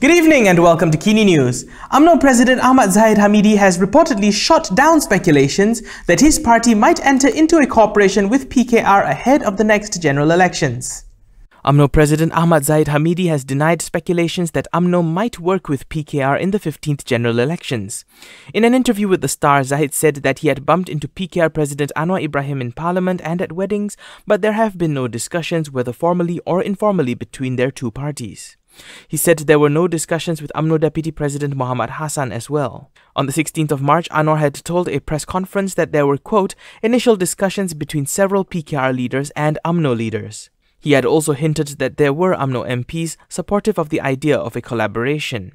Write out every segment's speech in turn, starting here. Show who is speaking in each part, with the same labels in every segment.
Speaker 1: Good evening and welcome to Kini News. UMNO President Ahmad Zahid Hamidi has reportedly shot down speculations that his party might enter into a cooperation with PKR ahead of the next general elections. UMNO President Ahmad Zahid Hamidi has denied speculations that UMNO might work with PKR in the 15th general elections. In an interview with The Star, Zahid said that he had bumped into PKR President Anwar Ibrahim in Parliament and at weddings, but there have been no discussions, whether formally or informally, between their two parties. He said there were no discussions with UMNO Deputy President Muhammad Hassan as well. On the 16th of March, Anwar had told a press conference that there were, quote, initial discussions between several PKR leaders and UMNO leaders. He had also hinted that there were UMNO MPs supportive of the idea of a collaboration.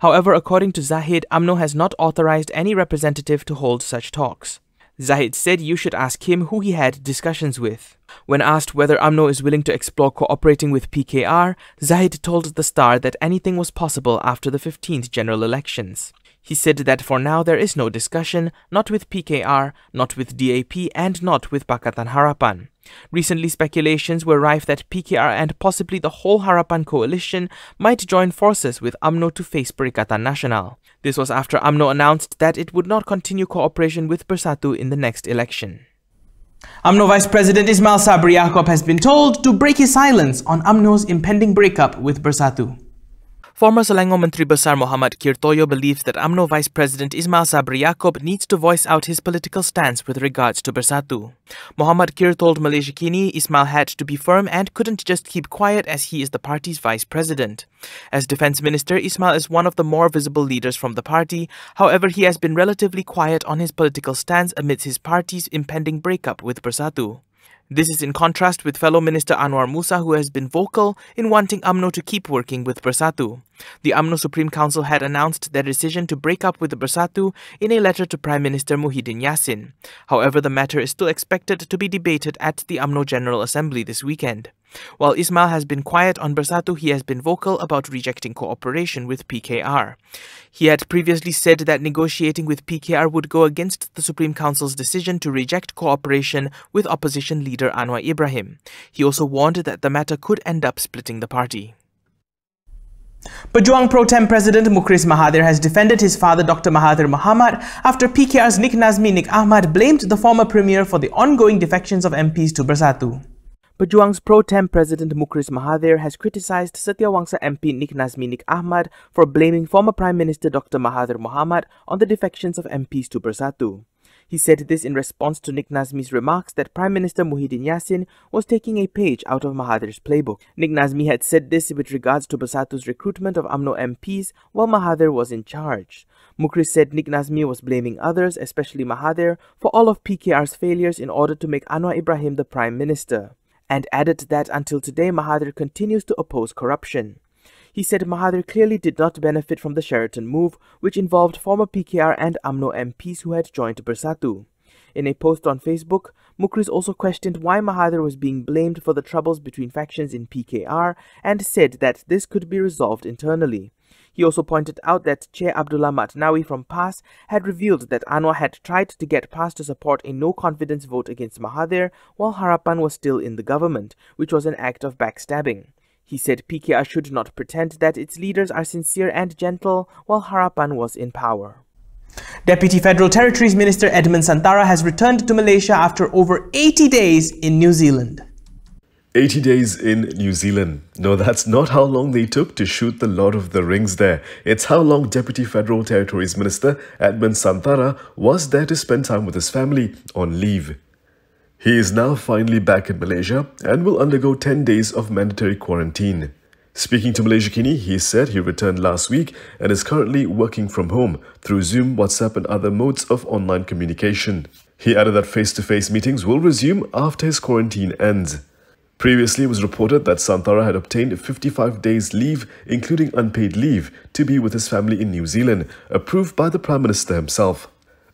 Speaker 1: However, according to Zahid, UMNO has not authorized any representative to hold such talks. Zahid said you should ask him who he had discussions with. When asked whether UMNO is willing to explore cooperating with PKR, Zahid told The Star that anything was possible after the 15th general elections. He said that for now there is no discussion, not with PKR, not with DAP and not with Pakatan Harapan. Recently, speculations were rife that PKR and possibly the whole Harapan coalition might join forces with UMNO to face Perikatan Nasional. This was after UMNO announced that it would not continue cooperation with Bersatu in the next election. UMNO Vice President Ismail Yaakob has been told to break his silence on UMNO's impending breakup with Bersatu. Former Selangor Menteri Besar Muhammad Kirtoyo believes that UMNO Vice President Ismail Yaakob needs to voice out his political stance with regards to Bersatu. Muhammad Kir told Malaysia Kini Ismail had to be firm and couldn't just keep quiet as he is the party's vice president. As Defence Minister, Ismail is one of the more visible leaders from the party. However, he has been relatively quiet on his political stance amidst his party's impending breakup with Bersatu. This is in contrast with fellow Minister Anwar Musa, who has been vocal in wanting UMNO to keep working with Bersatu. The UMNO Supreme Council had announced their decision to break up with the Bersatu in a letter to Prime Minister Muhyiddin Yassin. However, the matter is still expected to be debated at the Umno General Assembly this weekend. While Ismail has been quiet on Bersatu, he has been vocal about rejecting cooperation with PKR. He had previously said that negotiating with PKR would go against the Supreme Council's decision to reject cooperation with opposition leader Anwar Ibrahim. He also warned that the matter could end up splitting the party. Pejuang Pro Tem President Mukhras has defended his father Dr. Mahathir Mohamad after PKR's Nik Nazmi Nik Ahmad blamed the former premier for the ongoing defections of MPs to Bersatu. Pejuang's Pro Tem President Mukhras has criticized Setiawangsa MP Nik Nazmi Nik Ahmad for blaming former Prime Minister Dr. Mahathir Mohamad on the defections of MPs to Bersatu. He said this in response to Nik Nazmi's remarks that Prime Minister Muhyiddin Yassin was taking a page out of Mahathir's playbook. Nik Nazmi had said this with regards to Bersatu's recruitment of UMNO MPs while Mahathir was in charge. Mukhras said Nik Nazmi was blaming others, especially Mahathir, for all of PKR's failures in order to make Anwar Ibrahim the Prime Minister, and added that until today Mahathir continues to oppose corruption. He said Mahathir clearly did not benefit from the Sheraton move, which involved former PKR and UMNO MPs who had joined Bersatu. In a post on Facebook, Mukhras also questioned why Mahathir was being blamed for the troubles between factions in PKR and said that this could be resolved internally. He also pointed out that Chair Abdullah Matnawi from PAS had revealed that Anwar had tried to get PAS to support a no-confidence vote against Mahathir while Harapan was still in the government, which was an act of backstabbing. He said PKR should not pretend that its leaders are sincere and gentle while Harapan was in power. Deputy Federal Territories Minister Edmund Santara has returned to Malaysia after over 80 days in New Zealand.
Speaker 2: 80 days in New Zealand. No, that's not how long they took to shoot the Lord of the Rings there. It's how long Deputy Federal Territories Minister Edmund Santara was there to spend time with his family on leave. He is now finally back in Malaysia and will undergo 10 days of mandatory quarantine. Speaking to Malaysia Kini, he said he returned last week and is currently working from home through Zoom, WhatsApp and other modes of online communication. He added that face-to-face meetings will resume after his quarantine ends. Previously, it was reported that Santara had obtained 55 days leave, including unpaid leave, to be with his family in New Zealand, approved by the Prime Minister himself.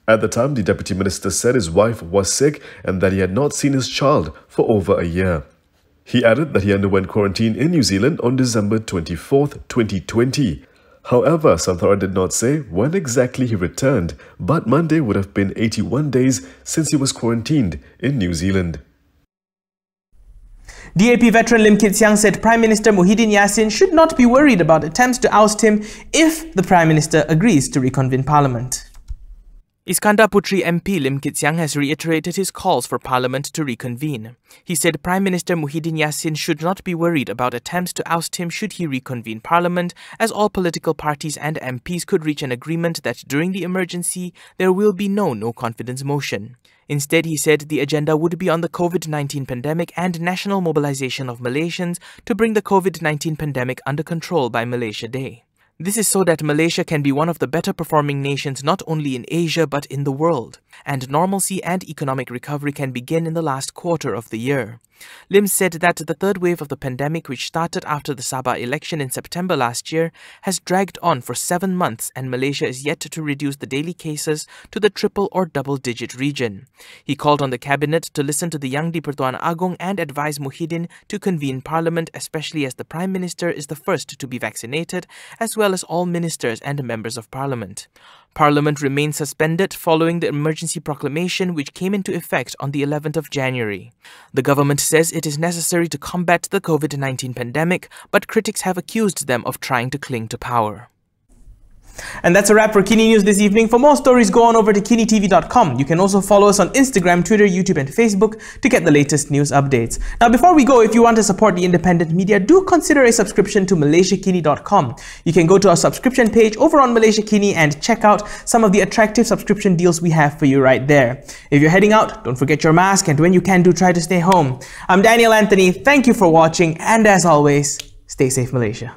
Speaker 2: At the time, the Deputy Minister said his wife was sick and that he had not seen his child for over a year. He added that he underwent quarantine in New Zealand on December 24th, 2020. However, Santara did not say when exactly he returned, but Monday would have been 81 days since he was quarantined in New Zealand.
Speaker 1: DAP veteran Lim Kit Siang said Prime Minister Muhyiddin Yassin should not be worried about attempts to oust him if the Prime Minister agrees to reconvene Parliament. Iskandar Putri MP Lim Kit Siang has reiterated his calls for Parliament to reconvene. He said Prime Minister Muhyiddin Yassin should not be worried about attempts to oust him should he reconvene Parliament, as all political parties and MPs could reach an agreement that during the emergency there will be no confidence motion. Instead, he said the agenda would be on the COVID-19 pandemic and national mobilization of Malaysians to bring the COVID-19 pandemic under control by Malaysia Day. This is so that Malaysia can be one of the better performing nations not only in Asia but in the world, and normalcy and economic recovery can begin in the last quarter of the year. Lim said that the third wave of the pandemic, which started after the Sabah election in September last year, has dragged on for 7 months and Malaysia is yet to reduce the daily cases to the triple or double-digit region. He called on the cabinet to listen to the Yang di-Pertuan Agong and advise Muhyiddin to convene Parliament, especially as the Prime Minister is the first to be vaccinated, as well as all ministers and members of Parliament. Parliament remains suspended following the emergency proclamation which came into effect on the 11th of January. The government says it is necessary to combat the COVID-19 pandemic, but critics have accused them of trying to cling to power. And that's a wrap for Kini News this evening. For more stories, go on over to kinitv.com. You can also follow us on Instagram, Twitter, YouTube and Facebook to get the latest news updates. Now, before we go, if you want to support the independent media, do consider a subscription to MalaysiaKini.com. You can go to our subscription page over on Malaysia Kini and check out some of the attractive subscription deals we have for you right there. If you're heading out, don't forget your mask, and when you can, do try to stay home. I'm Daniel Anthony. Thank you for watching, and as always, stay safe, Malaysia.